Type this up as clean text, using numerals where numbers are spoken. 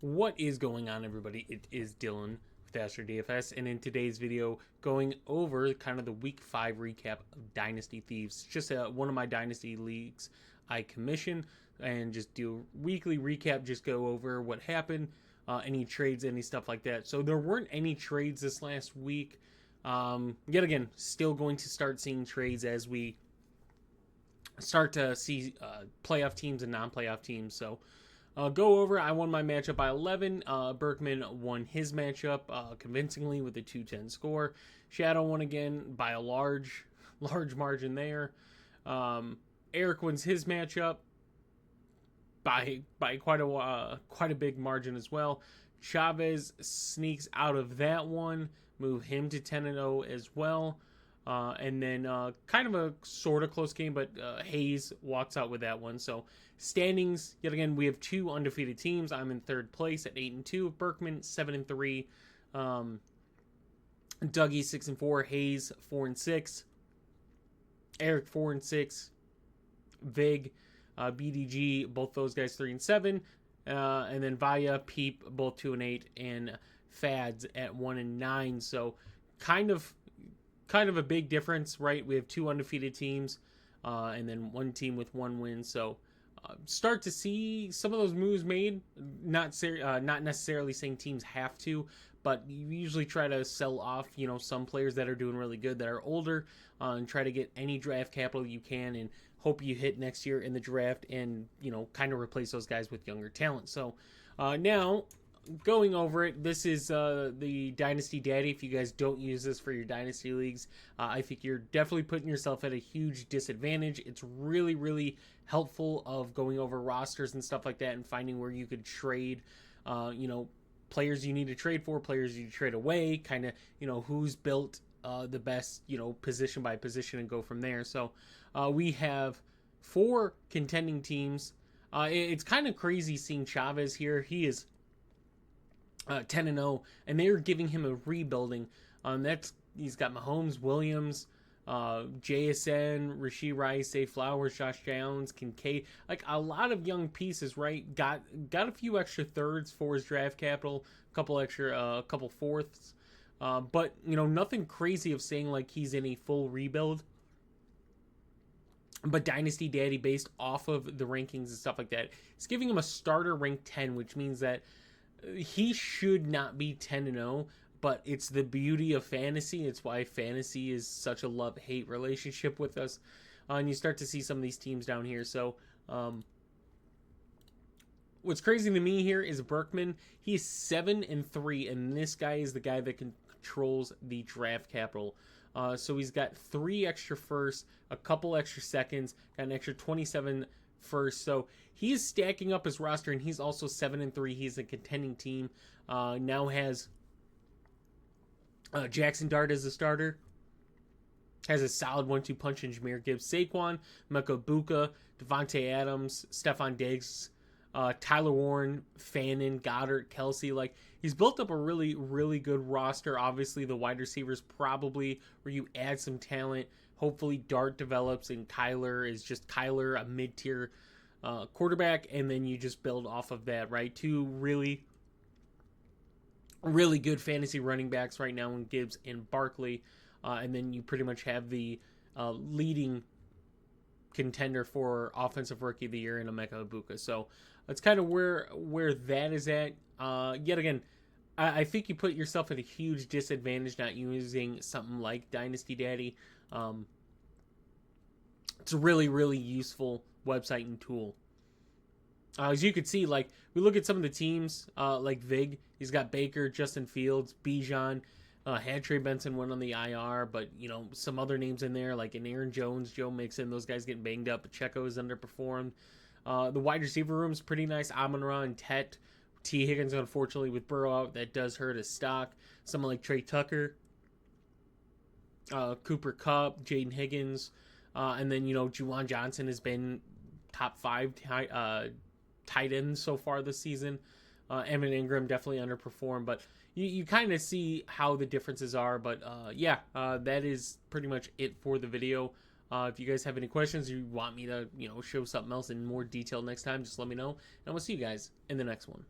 What is going on, everybody? It is Dylan with Astrodfs, and in today's video, going over kind of the Week 5 recap of Dynasty Thieves. Just one of my Dynasty leagues I commission, and just do a weekly recap, just go over what happened, any trades, any stuff like that. So there weren't any trades this last week. Yet again, still going to start seeing trades as we start to see playoff teams and non-playoff teams. So go over. I won my matchup by 11. Berkman won his matchup convincingly with a 210 score. Shadow won again by a large margin there. Eric wins his matchup by quite a big margin as well. Chavez sneaks out of that one, move him to 10-0 as well. And then kind of a sort of close game, but Hayes walks out with that one. So standings, yet again, we have two undefeated teams. I'm in third place at 8-2. Berkman 7-3. Dougie 6-4. Hayes 4-6. Eric 4-6. Vig, BDG, both those guys 3-7. And then Vaya, Peep, both 2-8, and Fads at 1-9. So kind of a big difference, right? We have two undefeated teams, and then one team with one win. So start to see some of those moves made. Not necessarily saying teams have to, but you usually try to sell off, some players that are doing really good, that are older, and try to get any draft capital you can, and hope you hit next year in the draft, and kind of replace those guys with younger talent. So now, going over it, this is the Dynasty Daddy. If you guys don't use this for your Dynasty leagues, I think you're definitely putting yourself at a huge disadvantage. It's really helpful of going over rosters and stuff like that and finding where you could trade, players you need to trade for, players you trade away, kind of, who's built the best, position by position, and go from there. So we have 4 contending teams. It's kind of crazy seeing Chavez here. He is 10-0, and they're giving him a rebuilding. He's got Mahomes, Williams, JSN, Rashee Rice, Zay Flowers, Josh Jones, Kincaid, like a lot of young pieces, right? Got a few extra thirds for his draft capital, a couple fourths, but nothing crazy of saying like he's in a full rebuild. But Dynasty Daddy, based off of the rankings and stuff like that, it's giving him a starter rank 10, which means that he should not be 10-0, but it's the beauty of fantasy. It's why fantasy is such a love-hate relationship with us. And you start to see some of these teams down here. So what's crazy to me here is Berkman. He's 7-3, and this guy is the guy that controls the draft capital. So he's got 3 extra firsts, a couple extra seconds, got an extra 27 first. So he is stacking up his roster, and he's also 7-3. He's a contending team. Now has Jackson Dart as a starter. Has a solid 1-2 punch in Jahmyr Gibbs, Saquon, Mecca Buka, Devontae Adams, Stephon Diggs, Tyler Warren, Fannin, Goddard, Kelsey. Like, he's built up a really good roster. Obviously, the wide receivers probably where you add some talent. Hopefully, Dart develops, and Kyler is just Kyler, a mid-tier quarterback, and then you just build off of that, right? 2 really good fantasy running backs right now in Gibbs and Barkley, and then you pretty much have the leading contender for offensive rookie of the year in Emeka Egbuka. So that's kind of where that is at. Yet again, I think you put yourself at a huge disadvantage not using something like Dynasty Daddy. It's a really useful website and tool. As you can see, like, we look at some of the teams, like Vig, he's got Baker, Justin Fields, Bijan, had Trey Benson went on the IR, but, some other names in there, like an Aaron Jones, Joe Mixon, those guys getting banged up. Pacheco is underperformed. The wide receiver room's pretty nice. Amon-Ra and Tet. T. Higgins, unfortunately, with Burrow out, that does hurt his stock. Someone like Trey Tucker, Cooper Kupp, Jaden Higgins, and then, Juwan Johnson has been top 5 tight ends so far this season. Evan Ingram definitely underperformed, but you kind of see how the differences are. But that is pretty much it for the video. If you guys have any questions, or you want me to show something else in more detail next time, just let me know, and we'll see you guys in the next one.